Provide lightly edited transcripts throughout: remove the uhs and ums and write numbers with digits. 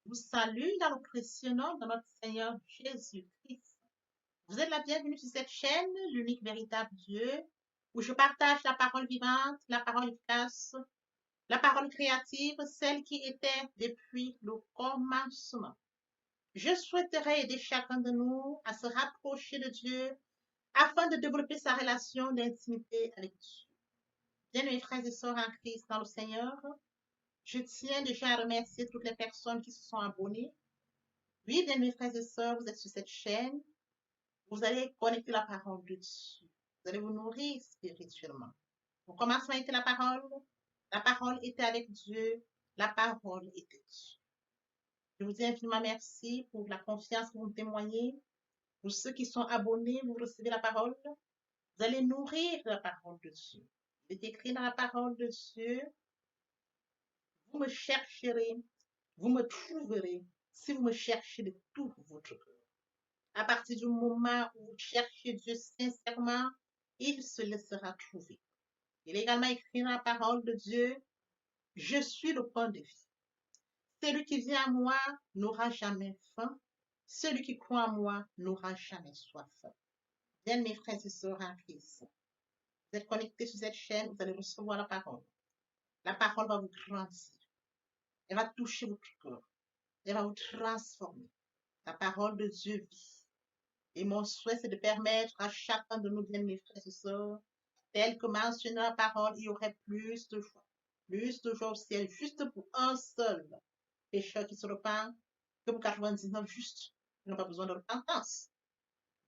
vous salue dans le précieux nom de notre Seigneur Jésus-Christ. Vous êtes la bienvenue sur cette chaîne, l'unique véritable Dieu, où je partage la parole vivante, la parole efficace, la parole créative, celle qui était depuis le commencement. Je souhaiterais aider chacun de nous à se rapprocher de Dieu afin de développer sa relation d'intimité avec Dieu. Bien, mes frères et sœurs en Christ dans le Seigneur, je tiens déjà à remercier toutes les personnes qui se sont abonnées. Oui, bien, mes frères et sœurs, vous êtes sur cette chaîne. Vous allez connecter la parole de Dieu. Vous allez vous nourrir spirituellement. Au commencement était la parole. La parole était avec Dieu. La parole était Dieu. Je vous dis infiniment merci pour la confiance que vous me témoignez. Pour ceux qui sont abonnés, vous recevez la parole. Vous allez nourrir la parole de Dieu. Il est écrit dans la parole de Dieu, vous me chercherez, vous me trouverez si vous me cherchez de tout votre cœur. À partir du moment où vous cherchez Dieu sincèrement, il se laissera trouver. Il est également écrit dans la parole de Dieu, je suis le pain de vie. Celui qui vient à moi n'aura jamais faim. Celui qui croit en moi n'aura jamais soif. Bien, mes frères et sœurs en Christ, vous êtes connectés sur cette chaîne, vous allez recevoir la parole. La parole va vous grandir. Elle va toucher votre cœur. Elle va vous transformer. La parole de Dieu vit. Et mon souhait, c'est de permettre à chacun de nous, bien mes frères et sœurs, tel que mentionné dans la parole, il y aurait plus de joie au ciel, juste pour un seul pécheur qui se repent, que pour 99 justes qui n'ont pas besoin de repentance.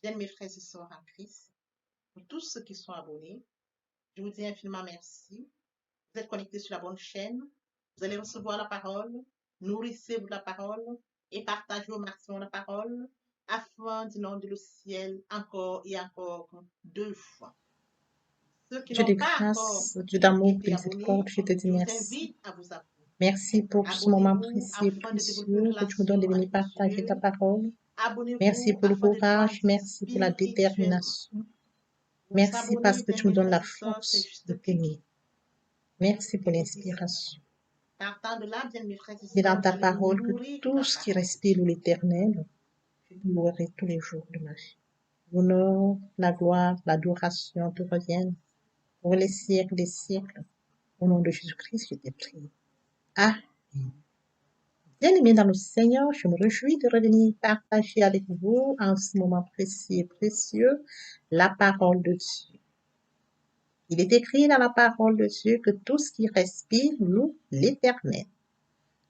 Bien mes frères et sœurs en Christ, pour tous ceux qui sont abonnés, je vous dis infiniment merci. Vous êtes connectés sur la bonne chaîne, vous allez recevoir la parole, nourrissez-vous de la parole et partagez au maximum la parole afin d'inonder le ciel encore et encore 2 fois. Ceux qui Dieu n'ont de pas encore grâce, Dieu d'amour, de été miséricorde, abonnés, je te dis je vous merci. invite à vous abonner. Merci pour ce moment Abonnez-vous précieux et afin de développer une précieux que tu me donnes de relation venir avec partager ta Dieu. parole. Merci Abonnez-vous pour le afin de courage, grandir merci pour la spirituellement. détermination. Pour Merci parce s'abonner, que bien tu me mes donnes frères la et sœurs, c'est force juste de cliquer. t'aimer. Merci pour Et vous dites, l'inspiration. partant de là, bien mes frères et C'est dans sœurs, vous ta allez vous parole que nourrir de tout la ce qui parole. respire l'éternel, je louerai tous les jours de ma vie. L'honneur, la gloire, l'adoration te reviennent pour les siècles des siècles. Au nom de Jésus-Christ, je t'ai prié. Amen. Bien-aimés dans le Seigneur, je me réjouis de revenir partager avec vous en ce moment précis et précieux la parole de Dieu. Il est écrit dans la parole de Dieu que tout ce qui respire loue l'Éternel.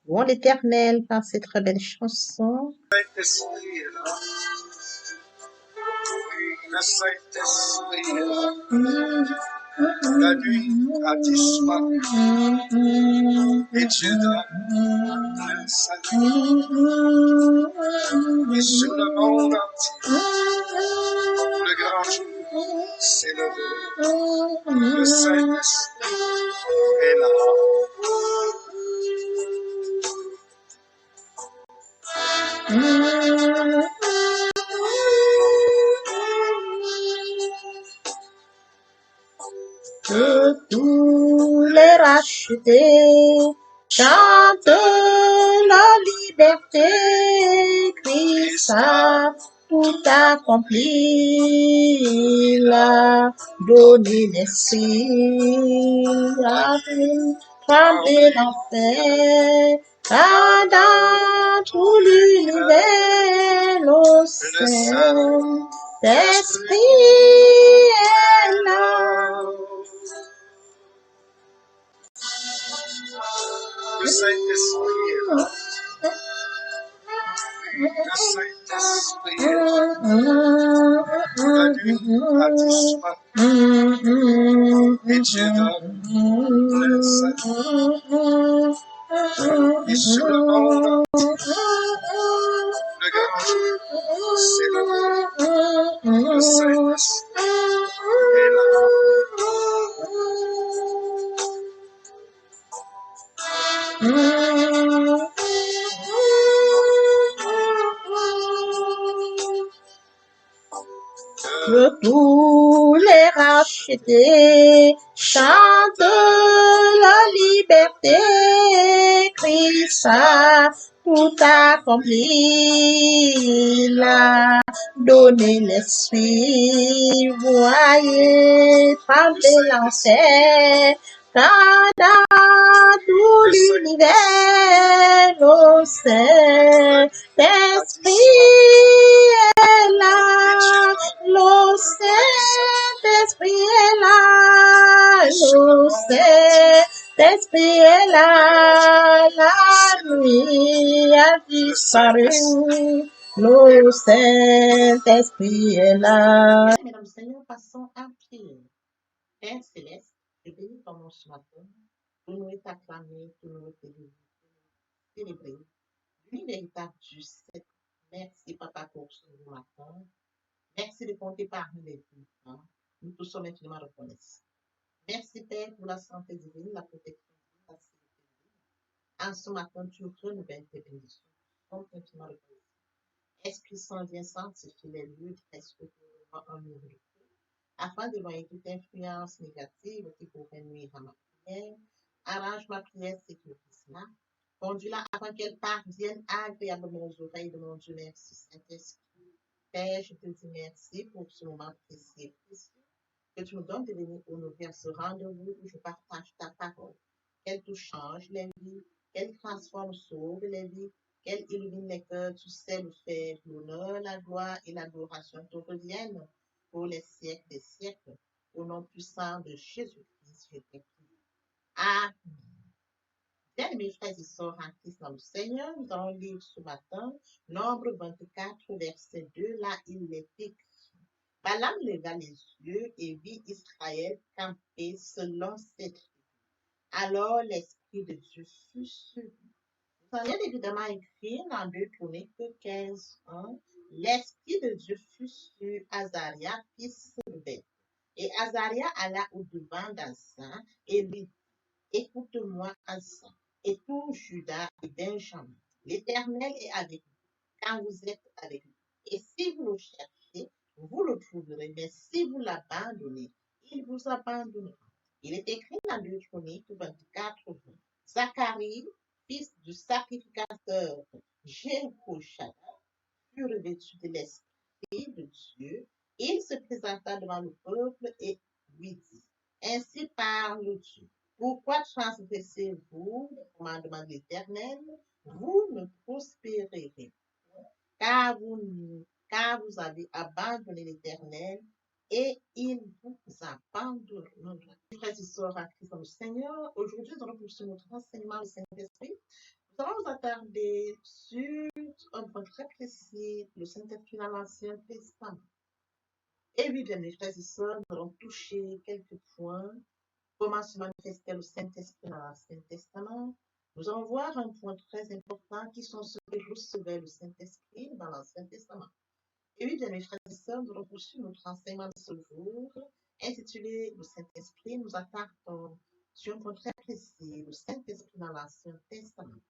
Louons l'Éternel par cette très belle chanson. Saint-Esprit est là. Le Saint-Esprit est là. La nuit a disparu et Dieu donne le salut. Et sur le monde entier, le grand jour s'est levé. Le Saint-Esprit est là. Que tous les rachetés chantent la liberté, Christ a tout accompli, il a donné l'esprit, a fait trembler l'enfer, car dans tout l'univers, le Saint-Esprit est là. Le Saint-Esprit est là. Le Saint-Esprit est là. La nuit a disparu et Dieu donne le salut. Et sur le monde entier, le grand jour s'est levé. Le Saint-Esprit est là. Que tous les rachetés chantent la liberté, Christ a tout accompli, il a donné l'esprit, voyez, trembler l'enfer, quand dans tout l'univers, nos Saint-Esprit est là, le Saint-Esprit est là, le Saint-Esprit est là, la nuit a disparu, le Saint-Esprit est là. Bien, mesdames et Seigneur, passons à prier. Père céleste, je bénis ton nom ce matin, pour nous t'acclamer, pour nous célébrer. Lui, véritable Dieu, merci, Papa, pour ce matin. Merci de compter parmi les vivants. Nous tous sommes infiniment reconnaissants. Merci, Père, pour la santé divine, la protection divine, la sécurité divine. En ce matin, tu nous renouvelles tes bénédictions. Nous sommes infiniment reconnaissants. Esprit Saint, viens sanctifier les lieux presque pour un mur de feu, afin d'éloigner toute influence négative qui pourrait nuire à ma prière. Arrange ma prière sécurisée. Conduis-la afin qu'elle parvienne agréablement aux oreilles de mon Dieu. Merci, Saint-Esprit. Père, je te dis merci pour ce moment précieux et précieux que tu me donnes de venir honorer ce rendez-vous où je partage ta parole. Qu'elle te change les vies, qu'elle transforme, sauve les vies, qu'elle illumine les cœurs, tu sais le faire. L'honneur, la gloire et l'adoration te reviennent pour les siècles des siècles. Au nom puissant de Jésus-Christ, je t'ai prié. Amen. Bien, mes frères et sœurs en Christ dans le Seigneur, nous allons lire ce matin, Nombre 24, verset 2, là il est écrit. Balaam leva les yeux et vit Israël camper selon ses tribus. Alors l'Esprit de Dieu fut sur lui. Vous avez évidemment écrit dans 2 Chroniques 15, 1, l'Esprit de Dieu fut sur Azaria, fils de Beth. Et Azaria alla au-devant d'Asa et lui dit, écoute-moi, Asa, et tout Judas et Benjamin. L'Éternel est avec vous, quand vous êtes avec lui. Et si vous le cherchez, vous le trouverez, mais si vous l'abandonnez, il vous abandonnera. Il est écrit dans 2 Chroniques 24, 20. Zacharie, fils du sacrificateur Jéhoshaphat, fut revêtu de l'Esprit de Dieu. Il se présenta devant le peuple et lui dit, ainsi parle Dieu. Pourquoi transgressez-vous le commandement de l'Éternel? Vous ne prospérerez car vous avez abandonné l'Éternel et il vous abandonnera. Frères et sœurs en Christ dans le Seigneur, aujourd'hui nous allons poursuivre notre enseignement du Saint-Esprit. Nous allons nous attarder sur un point très précis, le Saint-Esprit dans l'Ancien Testament. Et oui, bien mes frères et sœurs, nous allons toucher quelques points. Comment se manifestait le Saint-Esprit dans l'Ancien Testament? Nous allons voir un point très important qui sont ceux qui recevaient le Saint-Esprit dans l'Ancien Testament. Et oui, bien mes frères et sœurs, nous allons poursuivre notre enseignement de ce jour, intitulé Le Saint-Esprit. Nous attardons sur un point très précis, le Saint-Esprit dans l'Ancien Testament.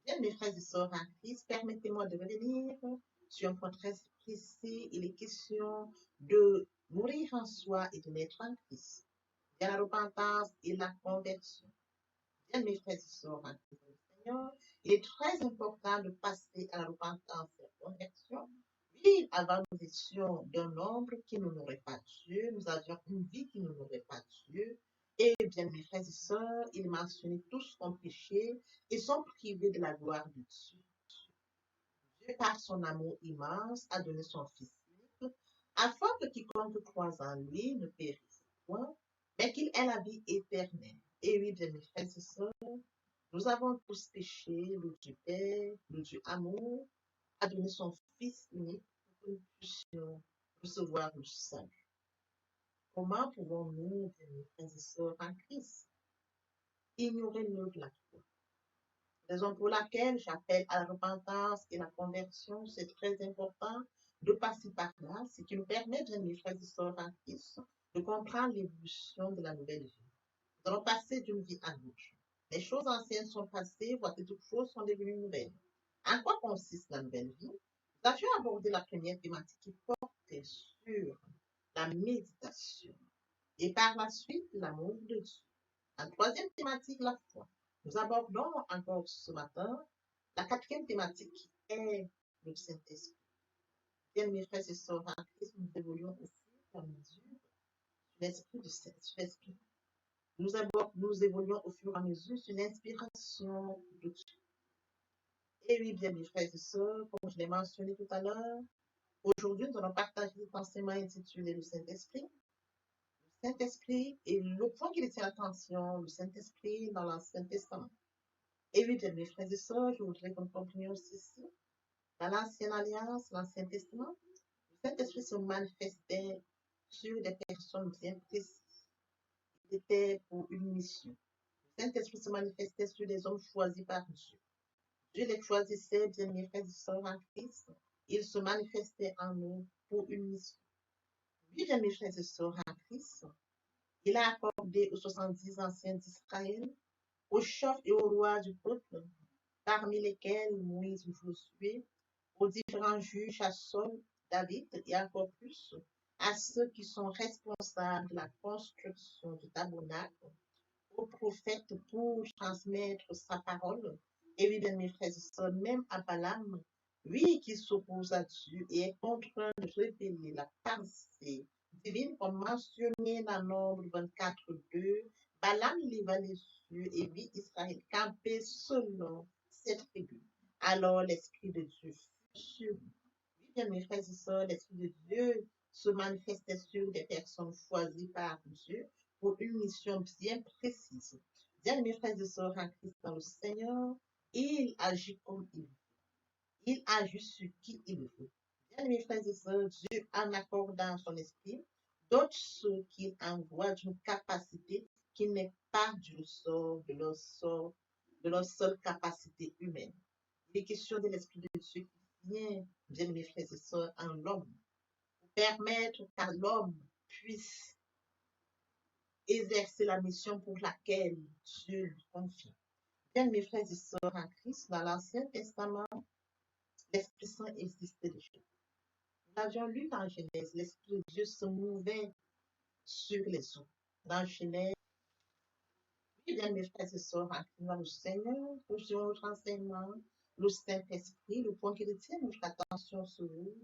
Bien mes frères et sœurs en Christ, permettez-moi de revenir sur un point très précis. Il est question de mourir en soi et de naître en Christ. Bien la repentance et la conversion. Bien mes frères et sœurs en Christ le Seigneur, il est très important de passer à la repentance et à la conversion. Oui, avant nous étions d'un nombre qui n'honorait pas Dieu, nous avions une vie qui n'honorait pas Dieu. Et bien mes frères et sœurs, il mentionnait tous ont péché et sont privés de la gloire de Dieu. Dieu, par son amour immense, a donné son Fils unique, afin que quiconque croise en lui ne périsse point, mais qu'il ait la vie éternelle. Et oui, bien mes frères et sœurs, nous avons tous péché, le Dieu Père, le Dieu amour, a donné son Fils unique pour que nous puissions recevoir le salut. Comment pouvons-nous, bien mes frères et sœurs en Christ, ignorer l'œuvre de la foi? Raison pour laquelle j'appelle à la repentance et la conversion, c'est très important de passer par là, ce qui nous permet, bien mes frères et sœurs en Christ, de comprendre l'évolution de la nouvelle vie. Nous allons passer d'une vie à l'autre. Les choses anciennes sont passées, voici toutes choses sont devenues nouvelles. En quoi consiste la nouvelle vie? Nous avions abordé la première thématique qui portait sur la méditation et par la suite l'amour de Dieu. La troisième thématique, la foi. Nous abordons encore ce matin La quatrième thématique est le Saint-Esprit. Bien, mes frères et sœurs en Christ, nous évoluons au fur et à mesure sur l'Esprit du Saint-Esprit. Nous évoluons au fur et à mesure sur l'inspiration de Dieu. Et oui, bien, mes frères et sœurs, comme je l'ai mentionné tout à l'heure, aujourd'hui, nous allons partager cet enseignement intitulé le Saint-Esprit. Le Saint-Esprit et le point qui retient l'attention, le Saint-Esprit dans l'Ancien Testament. Et oui, bien, mes frères et sœurs, je voudrais que nous comprenions aussi ici, dans l'Ancienne Alliance, l'Ancien Testament, le Saint-Esprit se manifestait sur des personnes bien précises. Il était pour une mission. Le Saint-Esprit se manifestait sur des hommes choisis par Dieu. Dieu les choisissait, bien mes frères et sœurs en Christ. Il se manifestait en nous pour une mission. Oui, bien mes frères et sœurs en Christ, il a accordé aux 70 anciens d'Israël, aux chefs et aux rois du peuple, parmi lesquels Moïse ou Josué, aux différents juges à Saul, David et encore plus à ceux qui sont responsables de la construction du tabernacle, aux prophètes pour transmettre sa parole. Et oui, bien mes frères et sœurs, même à Balaam, oui, qui s'oppose à Dieu et est contraint de révéler la pensée divine, comme mentionné dans Nombre 24:2, Balaam leva les yeux et vit Israël camper selon cette tribu. Alors l'Esprit de Dieu fut sur lui. Oui, bien mes frères et sœurs, l'Esprit de Dieu se manifestait sur des personnes choisies par Dieu pour une mission bien précise. Bien, mes frères et sœurs en Christ dans le Seigneur, il agit comme il veut. Il agit sur qui il veut. Bien, mes frères et sœurs, Dieu en accordant son esprit, d'autres ceux qu'il envoie d'une capacité qui n'est pas du ressort de leur seule capacité humaine. Il est question de l'esprit de Dieu qui vient, bien, mes frères et sœurs, en l'homme, pour permettre qu'à l'homme puisse exercer la mission pour laquelle Dieu lui confie. Bien, mes frères et sœurs en Christ, dans l'Ancien Testament, l'Esprit Saint existait déjà. Nous l'avions lu dans Genèse, l'Esprit de Dieu se mouvait sur les eaux. Dans Genèse, oui, bien, mes frères et sœurs en Christ, dans le Seigneur, pour notre enseignement, le Saint-Esprit, le point qui retient notre attention sur vous,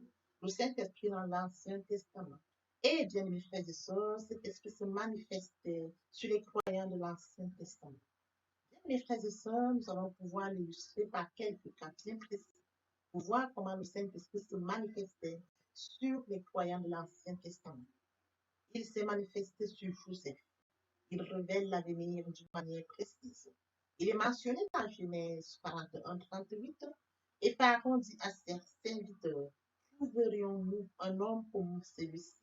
le Saint-Esprit dans l'Ancien Testament. Et bien, mes frères et sœurs, cet esprit se manifestait sur les croyants de l'Ancien Testament. Bien, mes frères et sœurs, nous allons pouvoir l'illustrer par quelques cas bien précis pour voir comment le Saint-Esprit se manifestait sur les croyants de l'Ancien Testament. Il s'est manifesté sur Joseph. Il révèle l'avenir d'une manière précise. Il est mentionné dans Genèse 41:38 et Pharaon dit à ses serviteurs, trouverions-nous un homme comme celui-ci,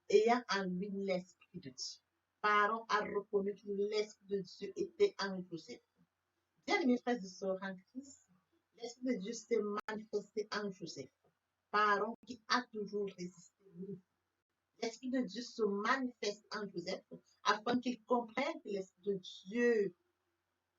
ayant en lui l'Esprit de Dieu? Pharaon a reconnu que l'Esprit de Dieu était en Joseph. Bien, mes frères et sœurs en Christ, l'Esprit de Dieu s'est manifesté en Joseph. Pharaon qui a toujours résisté. L'Esprit de Dieu se manifeste en Joseph afin qu'il comprenne que l'Esprit de Dieu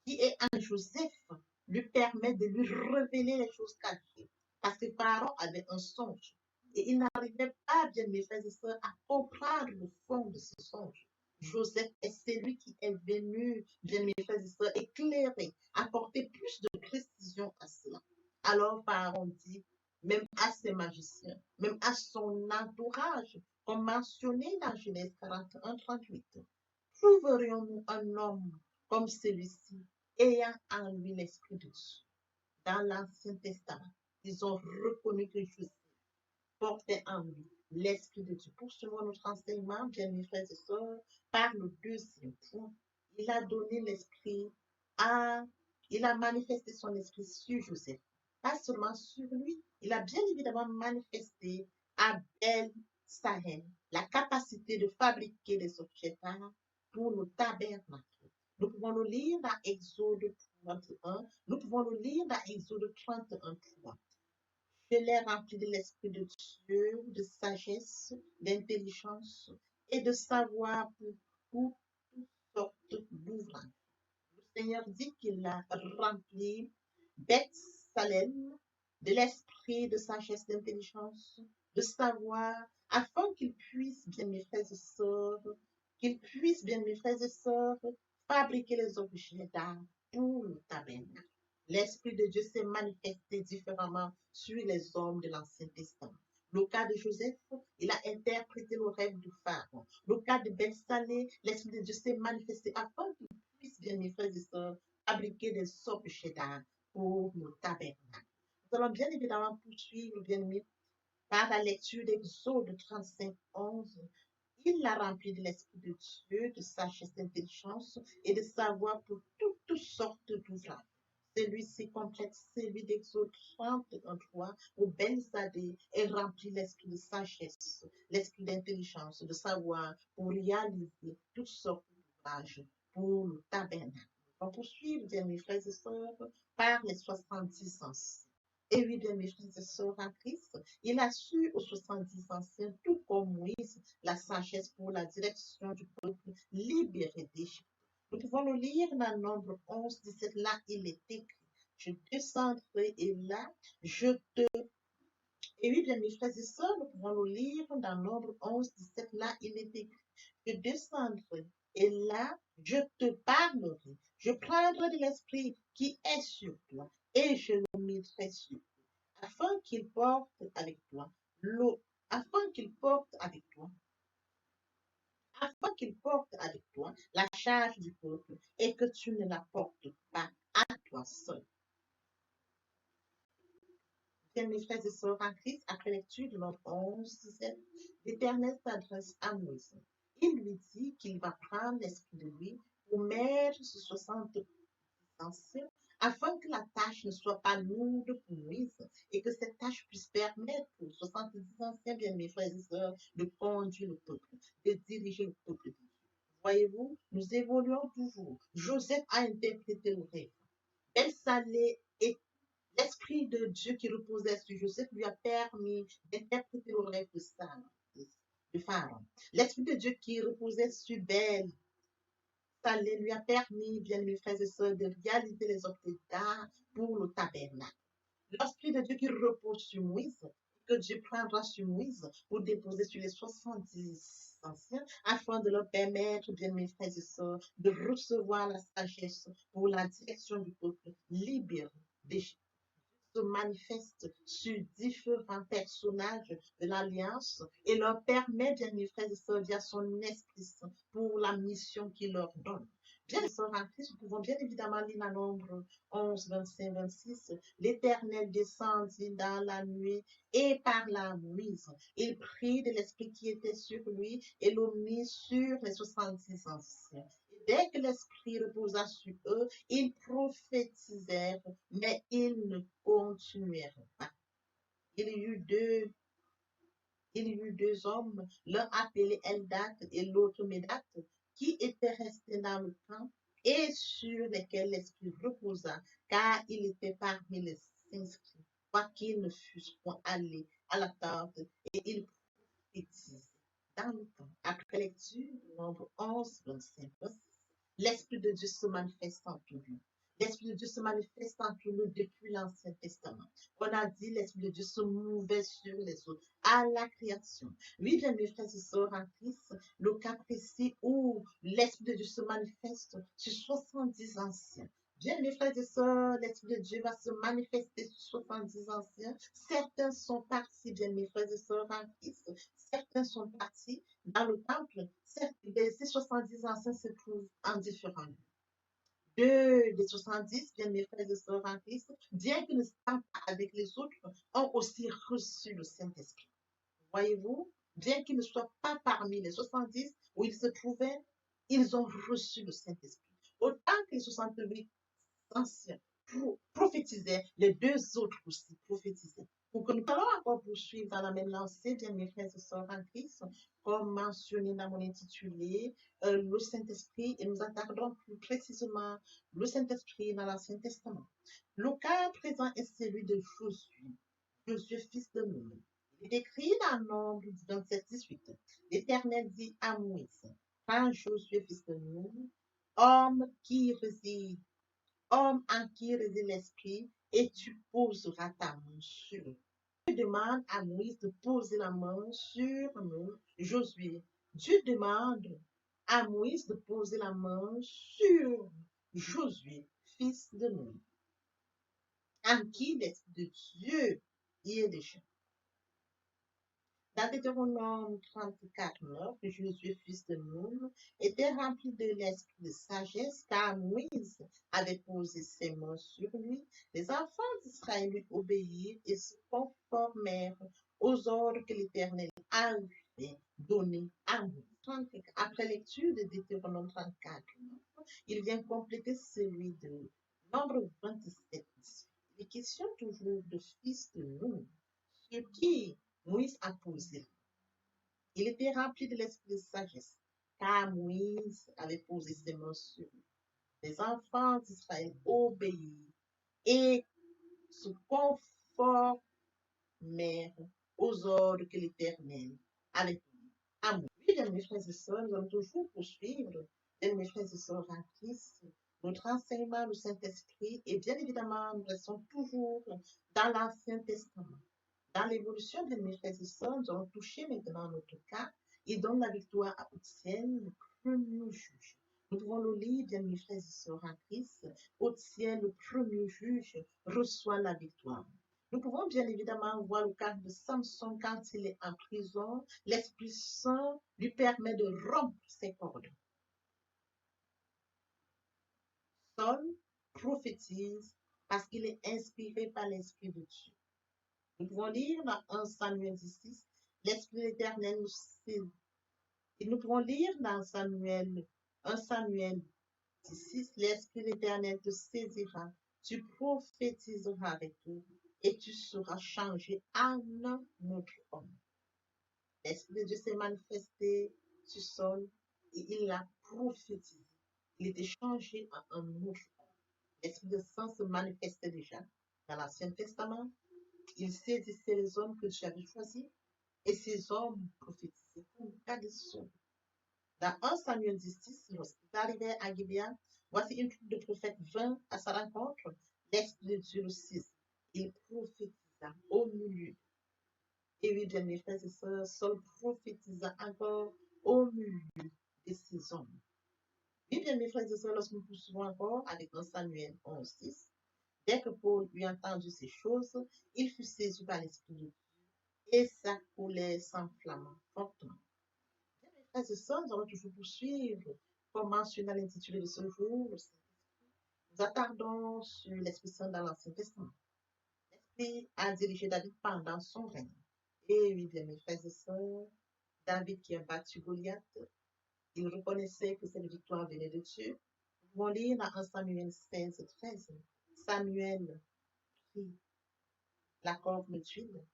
qui est en Joseph lui permet de lui révéler les choses cachées. Parce que Pharaon avait un songe et il n'arrivait pas, bien mes frères et sœurs, à comprendre le fond de ce songe. Joseph est celui qui est venu, bien mes frères et sœurs, éclairer, apporter plus de précision à cela. Alors Pharaon dit, même à ses magiciens, même à son entourage, comme mentionné dans Genèse 41:38, trouverions-nous un homme comme celui-ci, ayant en lui l'Esprit de Dieu? Dans l'Ancien Testament, ils ont reconnu que Joseph portait en lui l'Esprit de Dieu. Poursuivons notre enseignement, bien mes frères et sœurs, par le deuxième point. Il a donné l'Esprit il a manifesté son Esprit sur Joseph. Pas seulement sur lui, il a bien évidemment manifesté à Bel Sahem la capacité de fabriquer des objets d'art pour le tabernacle. Nous pouvons le lire dans Exode 31, nous pouvons le lire dans Exode 31:3. Je l'ai rempli de l'Esprit de Dieu, de sagesse, d'intelligence et de savoir pour toutes sortes d'ouvrages. Le Seigneur dit qu'il a rempli Beth Salem de l'esprit de sagesse, d'intelligence, de savoir, afin qu'il puisse, bien mes frères et sœurs, fabriquer les objets d'art pour le tabernacle. L'Esprit de Dieu s'est manifesté différemment sur les hommes de l'Ancien Testament. Le cas de Joseph, il a interprété le rêve du pharaon. Le cas de Salé, l'Esprit de Dieu s'est manifesté afin qu'il puisse, bien mes frères et sœurs, fabriquer des sortes de cheddar pour le tabernacle. Nous allons bien évidemment poursuivre, bien aimés, par la lecture d'Exode 35, 11. Il l'a rempli de l'Esprit de Dieu, de sagesse, d'intelligence et de savoir pour toutes sortes d'ouvrages. Celui-ci complète celui d'Exode 33, où Ben-Zadé est rempli l'esprit de sagesse, l'esprit d'intelligence, de savoir pour réaliser toutes sortes d'ouvrages pour le tabernacle. On poursuit, bien mes frères et sœurs, par les 70 anciens. Et oui, bien mes frères et sœurs en Christ, il a su aux 70 anciens, tout comme Moïse, la sagesse pour la direction du peuple libéré d'Égypte. Nous pouvons le lire dans Nombre 11, 17. Là, il est écrit, je descendrai et là, je te... Et oui, bien mes frères et sœurs, nous pouvons le lire dans Nombre 11, 17. Là, il est écrit, je descendrai et là, je te parlerai. Je prendrai de l'esprit qui est sur toi et je le mettrai sur toi, afin qu'il porte avec toi l'eau, afin qu'il porte avec toi afin qu'il porte avec toi la charge du peuple et que tu ne la portes pas à toi seul. Bien, mes frères et sœurs en Christ, après lecture de notre 11, 17, l'Éternel s'adresse à Moïse. Il lui dit qu'il va prendre l'esprit de lui pour mettre sur 60 anciens afin que la tâche ne soit pas lourde pour Moïse et que cette tâche puisse permettre aux 70 anciens, bien mes frères et sœurs, de conduire le peuple, de diriger le peuple. Voyez-vous, nous évoluons toujours. Joseph a interprété le rêve. Salé et l'Esprit de Dieu qui reposait sur Joseph lui a permis d'interpréter le rêve de Pharaon. L'Esprit de Dieu qui reposait sur Salé lui a permis, bien mes frères et sœurs, de réaliser les objets d'art pour le tabernacle. L'Esprit de Dieu qui repose sur Moïse, que Dieu prendra sur Moïse pour déposer sur les 70 anciens, afin de leur permettre, bien mes frères et sœurs, de recevoir la sagesse pour la direction du peuple libéré d'Égypte. Se manifeste sur différents personnages de l'Alliance et leur permet, bien mes frères et sœurs, via son Esprit Saint pour la mission qu'il leur donne. Bien, les sœurs en Christ, nous pouvons bien évidemment lire dans Nombre 11, 25, 26. L'Éternel descendit dans la nuit et parla à Moïse. Il prit de l'Esprit qui était sur lui et le mit sur les 70 anciens. Dès que l'Esprit reposa sur eux, ils prophétisèrent, mais ils ne continuèrent pas. Il y eut deux hommes, l'un appelé Eldad et l'autre Médad, qui étaient restés dans le camp et sur lesquels l'Esprit reposa, car ils étaient parmi les inscrits, quoiqu'ils ne fussent point allés à la tente, et ils prophétisaient dans le camp. Après lecture, Nombre 11, 25. L'Esprit de Dieu se manifeste en tout lieu. L'Esprit de Dieu se manifeste en tout lieu depuis l'Ancien Testament. On a dit l'Esprit de Dieu se mouvait sur les eaux à la création. Oui, bien mes frères et sœurs en Christ, le cas précis où l'Esprit de Dieu se manifeste sur 70 anciens. Bien, mes frères et sœurs, l'Esprit de Dieu va se manifester sur 70 anciens. Certains sont partis, bien, mes frères et sœurs en Christ. Certains sont partis dans le temple. Ces 70 anciens se trouvent en différents lieux. Deux des 70, bien mes frères et sœurs en Christ, bien qu'ils ne soient pas avec les autres, ont aussi reçu le Saint-Esprit. Voyez-vous, bien qu'ils ne soient pas parmi les 70 où ils se trouvaient, ils ont reçu le Saint-Esprit. Autant que les 68 anciens prophétisaient, les deux autres aussi prophétisaient. Pour que nous allons encore poursuivre dans la même lancée, bien mes frères et sœurs en Christ, comme mentionné dans mon intitulé, le Saint-Esprit, et nous attardons plus précisément le Saint-Esprit dans l'Ancien Testament. Le cas présent est celui de Josué, Josué fils de Nun. Il est écrit dans Nombre 27, 18. L'Éternel dit à Moïse, prends Josué fils de Nun, homme en qui réside l'Esprit, et tu poseras ta main sur eux. Dieu demande à Moïse de poser la main sur Josué. Dieu demande à Moïse de poser la main sur Josué, fils de Nun. en qui l'Esprit de Dieu y est déjà. Dans Deutéronome 34, 9, Josué, fils de Nun, était rempli de l'esprit de sagesse, car Moïse avait posé ses mains sur lui. Les enfants d'Israël lui obéirent et se conformèrent aux ordres que l'Éternel avait donnés à Moïse. Après lecture de Deutéronome 34, il vient compléter celui de Nombre 27. Il est question toujours de fils de Nun, sur qui Moïse a posé. Il était rempli de l'esprit de sagesse, car Moïse avait posé ses mains sur lui. Les enfants d'Israël obéirent et se conformèrent aux ordres que l'Éternel avait donnés à Moïse. Oui, bien mes frères et sœurs, nous allons toujours poursuivre, bien mes frères et sœurs en Christ, notre enseignement du Saint-Esprit, et bien évidemment, nous restons toujours dans l'Ancien Testament. Dans l'évolution de mes frères et sœurs, nous allons toucher maintenant notre cas. Il donne la victoire à Otsiel, le premier juge. Nous pouvons le lire, bien mes frères et sœurs en Christ. Otsiel, le premier juge, reçoit la victoire. Nous pouvons bien évidemment voir le cas de Samson quand il est en prison. L'Esprit Saint lui permet de rompre ses cordes. Saul prophétise parce qu'il est inspiré par l'Esprit de Dieu. Nous pouvons lire dans 1 Samuel 16, l'Esprit éternel nous saisit. Et nous pouvons lire dans 1 Samuel 16, l'Esprit éternel te saisira, tu prophétiseras avec eux et tu seras changé en un autre homme. L'Esprit de Dieu s'est manifesté sur Saul et il l'a prophétisé. Il était changé en un autre homme. L'Esprit de sang se manifestait déjà dans l'Ancien Testament. Il saisissait les hommes que Dieu avait choisis et ces hommes prophétisaient pour le cas de Saul. Dans 1 Samuel 16, lorsqu'il arrivait à Gibea, voici une troupe de prophètes vint à sa rencontre. L'Esprit de Dieu le saisit. Il prophétisa au milieu. Et oui, bien mes frères et sœurs, Saul prophétisa encore au milieu de ces hommes. Oui, bien mes frères et sœurs, lorsque nous poursuivons encore avec 1 Samuel 11, 6, dès que Paul eut entendu ces choses, il fut saisi par l'Esprit de Dieu et sa colère s'enflamma fortement. Bien, mes frères et sœurs, nous allons toujours poursuivre, comme mentionné dans l'intitulé de ce jour, nous attardons sur l'Esprit Saint dans l'Ancien Testament. L'Esprit a dirigé David pendant son règne. Et oui, bien, mes frères et sœurs, David qui a battu Goliath, il reconnaissait que cette victoire venait de Dieu. Nous pouvons lire dans 1 Samuel 16, 13. Samuel prit la corne d'huile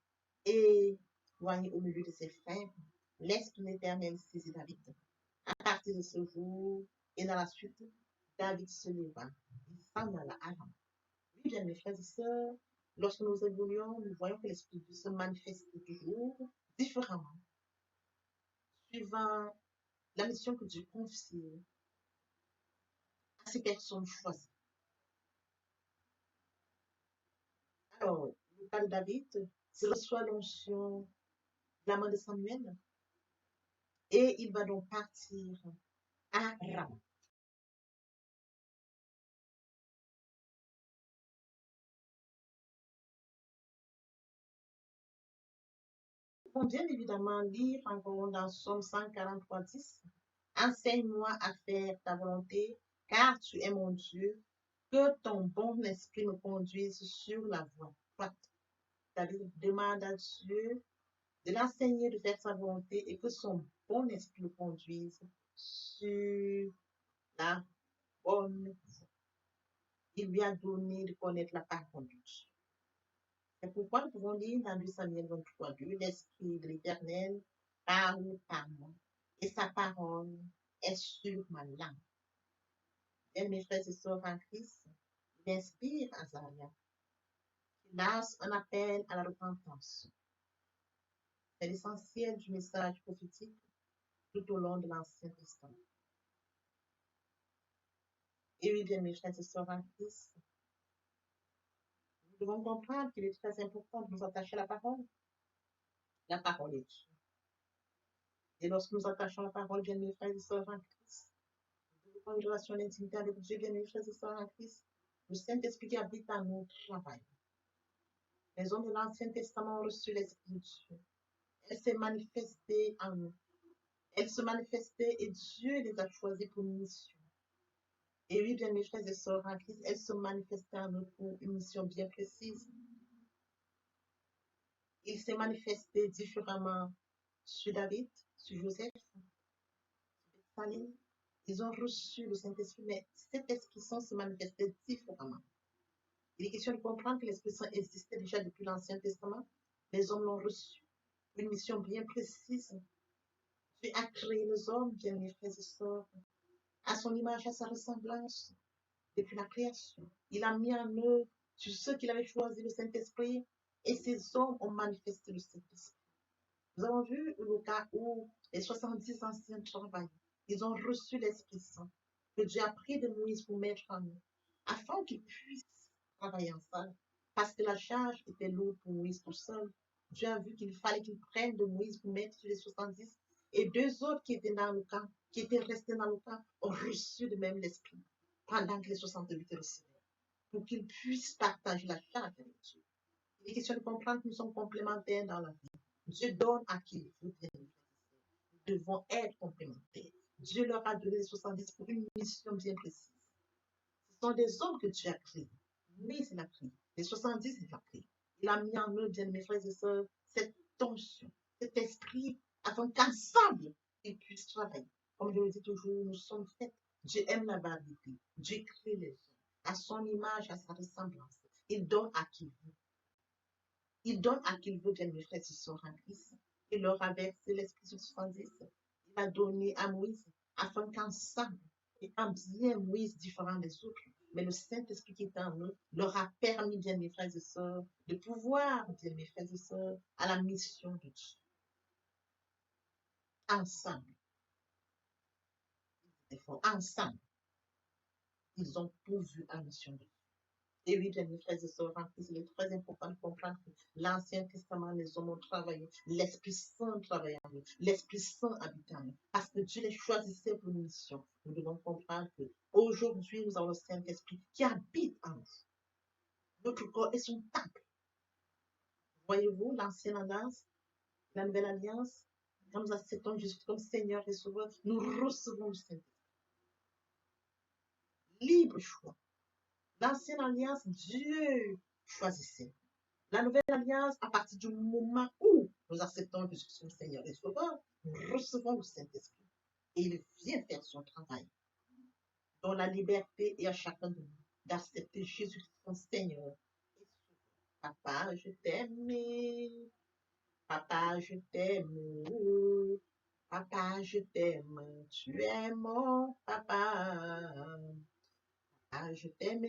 et loigné au milieu de ses frères, l'Esprit de l'Éternel saisit David. À partir de ce jour et dans la suite, David se leva. Il s'en alla à Rama. Oui, bien, mes frères et sœurs, lorsque nous évoluons, nous voyons que l'Esprit de Dieu se manifeste toujours différemment, suivant la mission que Dieu confie à ces personnes choisies. Alors, le cas de David, il reçoit l'onction de la main de Samuel et il va donc partir à Rama. Nous pouvons bien évidemment lire encore dans Somme 143, 10. Enseigne-moi à faire ta volonté, car tu es mon Dieu, que ton bon esprit me conduise sur la voie droite. David demande à Dieu de l'enseigner de faire sa volonté et que son bon esprit le conduise sur la bonne voie. Il lui a donné de connaître la parole de Dieu. C'est pourquoi nous pouvons lire dans 2 Samuel 23, 2, l'Esprit de l'Éternel parle par moi et sa parole est sur ma langue. Et mes frères et sœurs en Christ, il inspire Azaria. Il lance un appel à la repentance. C'est l'essentiel du message prophétique tout au long de l'Ancien Testament. Et oui, bien, mes frères et sœurs en Christ, nous devons comprendre qu'il est très important de nous attacher à la parole. La parole est Dieu. Et lorsque nous attachons à la parole, bien, mes frères et sœurs en Christ, nous devons une relation d'intimité avec Dieu, bien, mes frères et sœurs en Christ. Le Saint-Esprit qui habite en nous travaille. Les hommes de l'Ancien Testament ont reçu l'Esprit de Dieu. Elle s'est manifestée en eux. Elle se manifestait et Dieu les a choisis pour une mission. Et oui, bien mes frères et sœurs en Christ, elle se manifestait en eux pour une mission bien précise. Il s'est manifesté différemment sur David, sur Joseph, sur Salim. Ils ont reçu le Saint-Esprit, mais cet Esprit Saint se manifestait différemment. Il est question de comprendre que l'Esprit Saint existait déjà depuis l'Ancien Testament. Les hommes l'ont reçu pour une mission bien précise. Dieu a créé les hommes, bien mes frères et sœurs, à son image, à sa ressemblance, depuis la création. Il a mis en eux, sur ceux qu'il avait choisi, le Saint-Esprit, et ces hommes ont manifesté le Saint-Esprit. Nous avons vu le cas où les 70 anciens travaillent. Ils ont reçu l'Esprit Saint que Dieu a pris de Moïse pour mettre en eux, afin qu'ils puissent travailler ensemble. Parce que la charge était lourde pour Moïse tout seul. Dieu a vu qu'il fallait qu'il prenne de Moïse pour mettre sur les 70. Et deux autres qui étaient dans le camp, qui étaient restés dans le camp, ont reçu de même l'Esprit pendant que les 68 recevaient, pour qu'ils puissent partager la charge avec Dieu. Il est question de comprendre que nous sommes complémentaires dans la vie. Dieu donne à qui il veut, bien évidemment. Nous devons être complémentaires. Dieu leur a donné les 70 pour une mission bien précise. Ce sont des hommes que Dieu a créés. Mais il a créé. Les 70, il a créé. Il a mis en eux, bien mes frères et sœurs, cette tension, cet esprit, afin qu'ensemble, ils puissent travailler. Comme je le dis toujours, nous sommes faits. Dieu aime la variété. Dieu crée les hommes à son image, à sa ressemblance. Il donne à qui il veut. Il donne à qui il veut, bien mes frères et sœurs en Christ. Il leur a versé l'esprit sur 70. Il a donné à Moïse, afin qu'ensemble, étant bien Moïse différent des autres, mais le Saint-Esprit qui est en eux leur a permis, bien mes frères et sœurs, de pouvoir, bien mes frères et sœurs, à la mission de Dieu. Ensemble, ensemble, ils ont pourvu à la mission de Dieu. Et oui, bien mes frères et sœurs, il est très important de comprendre que l'Ancien Testament, les hommes ont travaillé, l'Esprit Saint travaillait en eux, l'Esprit Saint habitait en eux, parce que Dieu les choisissait pour une mission. Nous devons comprendre qu'aujourd'hui, nous avons le Saint-Esprit qui habite en nous. Notre corps est son temple. Voyez-vous, l'Ancienne Alliance, la Nouvelle Alliance, quand nous acceptons Jésus comme Seigneur et Sauveur, nous recevons le Saint-Esprit. Libre choix. L'Ancienne Alliance, Dieu choisissait. La Nouvelle Alliance, à partir du moment où nous acceptons Jésus comme Seigneur et Sauveur, nous recevons le Saint-Esprit. Et il vient faire son travail. Dans la liberté et à chacun de nous d'accepter Jésus comme Seigneur et Sauveur. Papa, je t'aime. Papa, je t'aime. Papa, je t'aime. Tu es mon papa. Papa, je t'aime.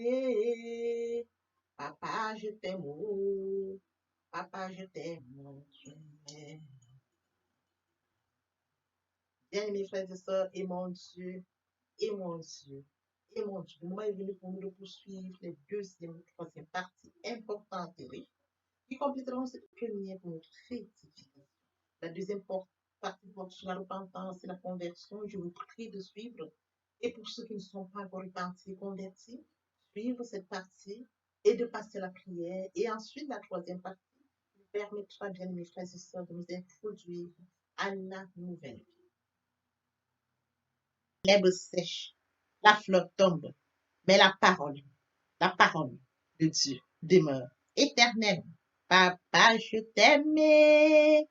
Papa, je t'aime. Papa, je t'aime. Tu m'aimes. Bien, mes frères et sœurs, et mon Dieu, et mon Dieu, et mon Dieu. Le moment est venu pour nous de poursuivre les deuxième et troisième parties importantes et riches qui compléteront cette première pour notre rectification. La deuxième partie porte sur la repentance et la conversion. Je vous prie de suivre. Et pour ceux qui ne sont pas encore repentis et convertis, suivre cette partie et de passer la prière. Et ensuite, la troisième partie nous permettra, bien mes frères et sœurs, de nous introduire à la nouvelle vie. L'herbe sèche, la fleur tombe, mais la parole de Dieu demeure éternelle. Papa, je t'aime.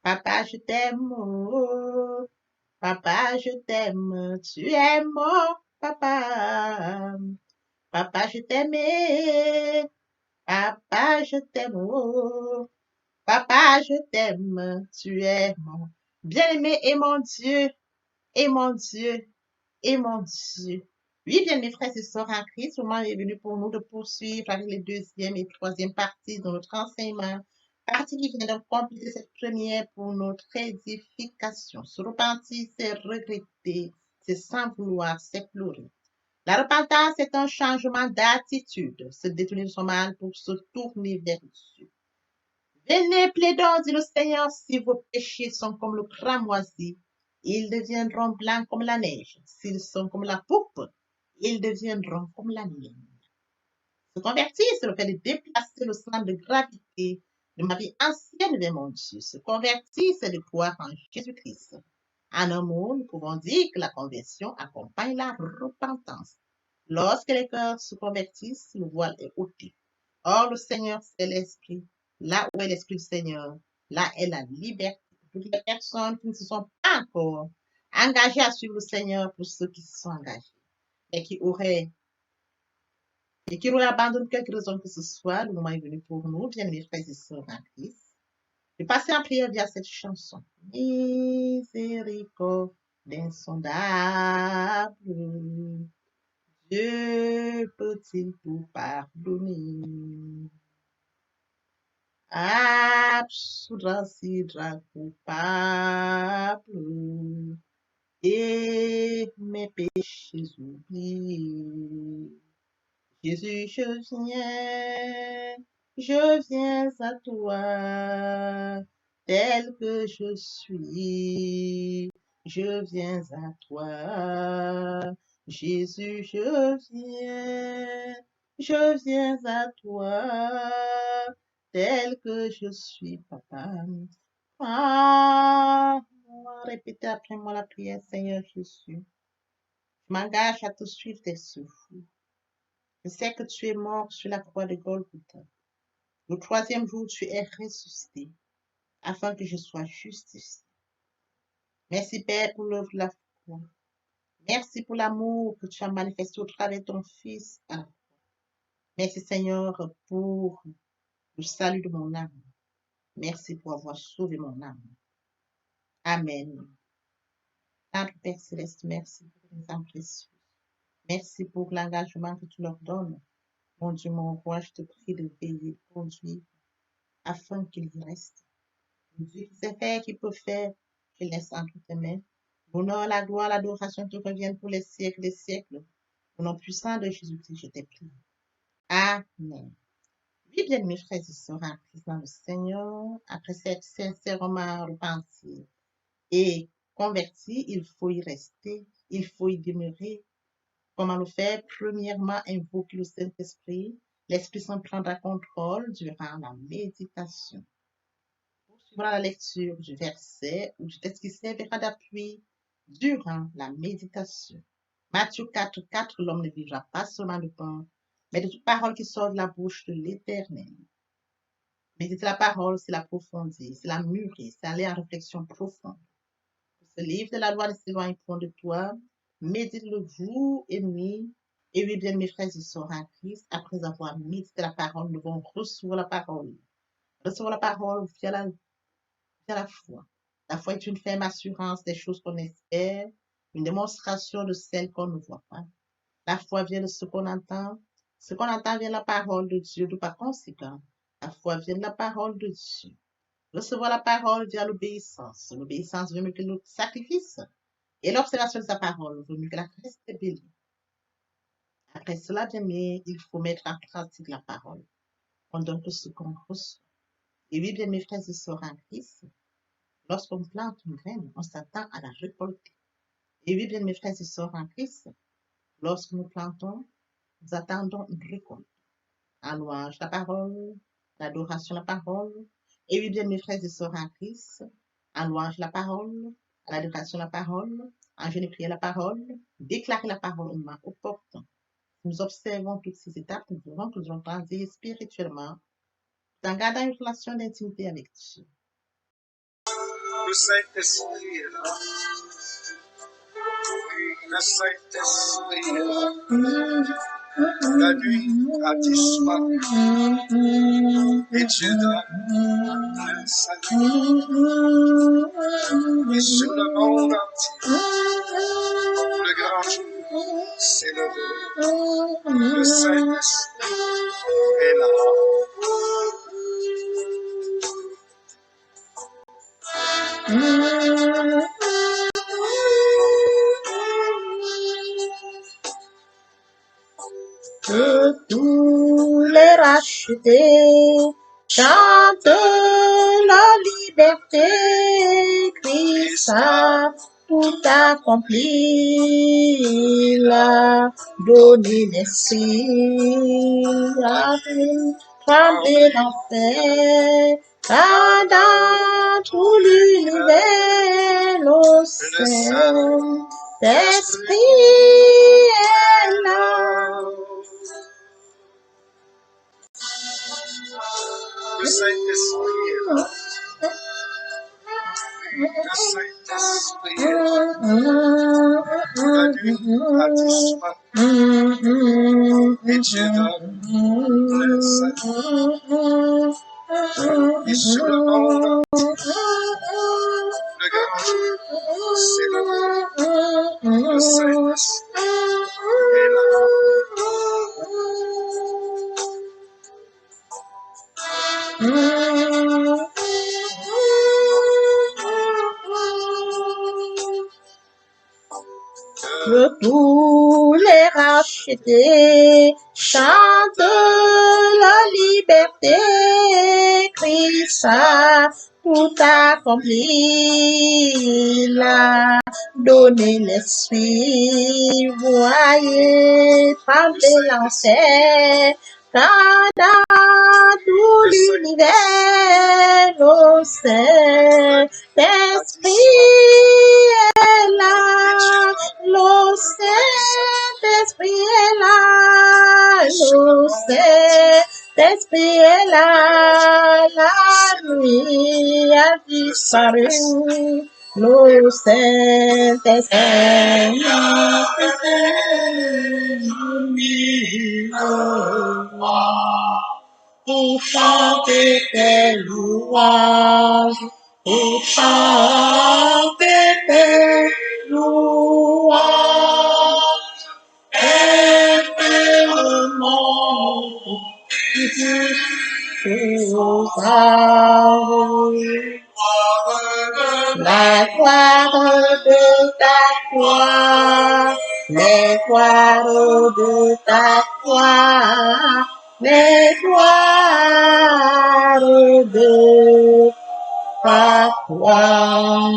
Papa, je t'aime. Oh. Papa, je t'aime. Tu es mon papa. Papa, je t'aime. Papa, je t'aime. Oh. Papa, je t'aime. Tu es mon bien-aimé et mon Dieu. Et mon Dieu. Et mon Dieu. Oui, bien, mes frères et sœurs en Christ, le moment est venu pour nous de poursuivre avec les deuxième et troisième parties de notre enseignement. Partie qui vient de compléter cette première pour notre édification. Se repentir, c'est regretter, c'est sans vouloir, c'est pleurer. La repentance est un changement d'attitude, se détourner de son mal pour se tourner vers Dieu. Venez, plaidons, dit le Seigneur, si vos péchés sont comme le cramoisi, ils deviendront blancs comme la neige. S'ils sont comme la pourpre, ils deviendront comme la laine. Se convertir, c'est le fait de déplacer le centre de gravité de ma vie ancienne vers mon Dieu. Se convertir, c'est de croire en Jésus-Christ. En un mot, nous pouvons dire que la conversion accompagne la repentance. Lorsque les cœurs se convertissent, le voile est ôté. Or, le Seigneur, c'est l'Esprit. Là où est l'Esprit du Seigneur, là est la liberté. Pour toutes les personnes qui ne se sont pas encore engagées à suivre le Seigneur, pour ceux qui se sont engagés et qui auraient abandonné quelque raison que ce soit, le moment est venu pour nous, bien-aimés frères et sœurs en Christ, de passer en prière via cette chanson. Miséricorde insondable, Dieu peut-il tout pardonner? Absoudre si drap coupable et mes péchés oubliés. Jésus, je viens à toi, tel que je suis, je viens à toi. Jésus, je viens à toi, tel que je suis, papa. Ah, répétez après moi la prière, Seigneur Jésus. Je m'engage à te suivre tes souffles. Je sais que tu es mort sur la croix de Golgotha. Le troisième jour, tu es ressuscité, afin que je sois justifié. Merci, Père, pour l'œuvre de la croix. Merci pour l'amour que tu as manifesté au travers de ton Fils. Merci, Seigneur, pour le salut de mon âme. Merci pour avoir sauvé mon âme. Amen. Notre Père Céleste, merci pour les âmes précieuses. Merci pour l'engagement que tu leur donnes. Mon Dieu, mon roi, je te prie de veiller, de conduire, afin qu'il y reste. Dieu qui sait faire, qui peut faire, je laisse entre tes mains. L'honneur, la gloire, l'adoration te reviennent pour les siècles des siècles. Au nom puissant de Jésus-Christ, je t'ai prié. Amen. Oui, bien mes frères et sœurs en Christ dans le Seigneur, après s'être sincèrement repenti et converti, il faut y rester, il faut y demeurer. Comment le faire? Premièrement, invoquer le Saint-Esprit. L'Esprit Saint prendra contrôle durant la méditation. Poursuivra la lecture du verset ou du texte qui servira d'appui durant la méditation. Matthieu 4:4, l'homme ne vivra pas seulement de pain, mais de toute parole qui sort de la bouche de l'Éternel. Méditer la parole, c'est l'approfondir, c'est la mûrir, c'est aller en réflexion profonde. Ce livre de la loi ne s'éloigne point de toi, médite-le jour et nuit. Et oui, bien mes frères et sœurs en Christ, après avoir médité la parole, nous devons recevoir la parole. Recevoir la parole via la foi. La foi est une ferme assurance des choses qu'on espère, une démonstration de celles qu'on ne voit pas. La foi vient de ce qu'on entend. Ce qu'on entend vient de la parole de Dieu, de par conséquent. La foi vient de la parole de Dieu. Recevoir la parole via l'obéissance. L'obéissance veut mieux que le sacrifice. Et l'observation de sa parole vaut mieux que la reste bélie. Après cela, bien aimé, il faut mettre en pratique la parole. On donne tout ce qu'on reçoit. Et oui, bien mes frères et sœurs en Christ, lorsqu'on plante une graine, on s'attend à la récolter. Et oui, bien mes frères et sœurs en Christ, lorsque nous plantons, nous attendons une récolte. En louange la parole, l'adoration la parole. Et oui, bien mes frères et sœurs en Christ, en louange la parole, à l'adoration la parole, en jeûne et prière la parole, déclarer la parole au moment opportun. Nous observons toutes ces étapes, nous verrons que nous allons grandir spirituellement, en gardant une relation d'intimité avec Dieu. Le Saint-Esprit est là. Oui, le Saint-Esprit est là. La nuit a disparu et Dieu donne le salut. Et sur le monde entier, le grand jour s'est levé. Le Saint-Esprit est là. Que tous les rachetés chantent la liberté, Christ a tout accompli, la donné l'esprit, trembler l'enfer, car dans tout l'univers, le Saint-Esprit est là. Le Saint-Esprit est là. Le Saint-Esprit est là. La nuit a disparu et Dieu donne le salut. Et sur le monde, le grand jour s'est levé. Le Saint-Esprit est là. Que tous les rachetés chantent la liberté, Christ a tout accompli, l'a donné l'esprit, voyez trembler l'enfer, car dans tout l'univers, le Saint-Esprit est là. Le Saint-Esprit est là, le Saint-Esprit est là, la nuit a disparu, le Saint-Esprit pour chanter tes louanges, pour chanter tes louanges, et le monde la gloire de ta gloire, les gloires de ta gloire, les gloires de ta gloire.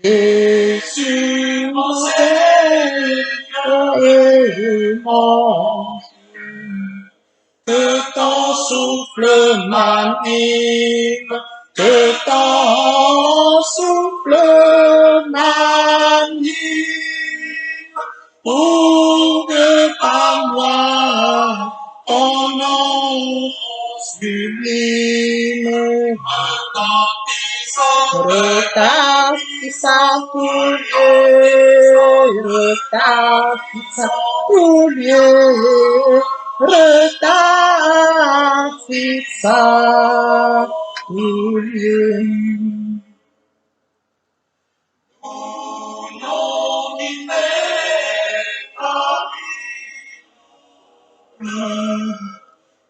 Jésus, mon Seigneur et mon que ton souffle m'anime, que ton souffle m'anime, pour que par moi ton nom sublime retentissant pour Dieu, retentissant pour Dieu.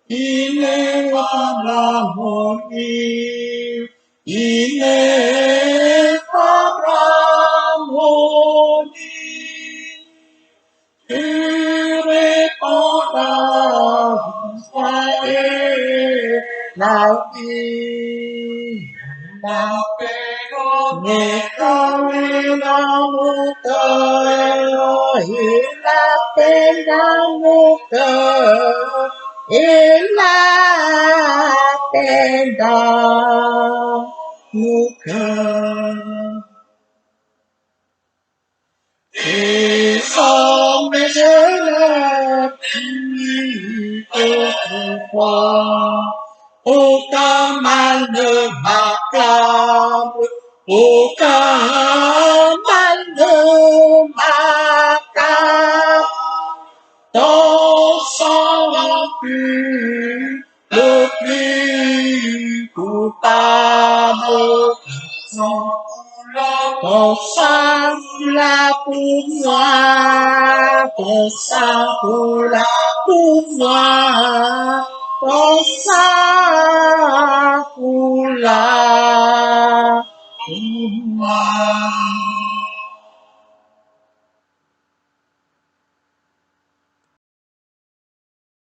Ineffable harmonie, ineffable harmonie, irrépondable soyez la vie, la paix dans mon cœur, et la paix dans mon cœur, et la paix dans mon cœur. Et sans mes yeux pris autrefois, aucun mal ne m'accable, aucun mal ne m'accable. Ton sang pur, le plus coupable, ton sang là pour moi, ton sang là pour moi, ton sang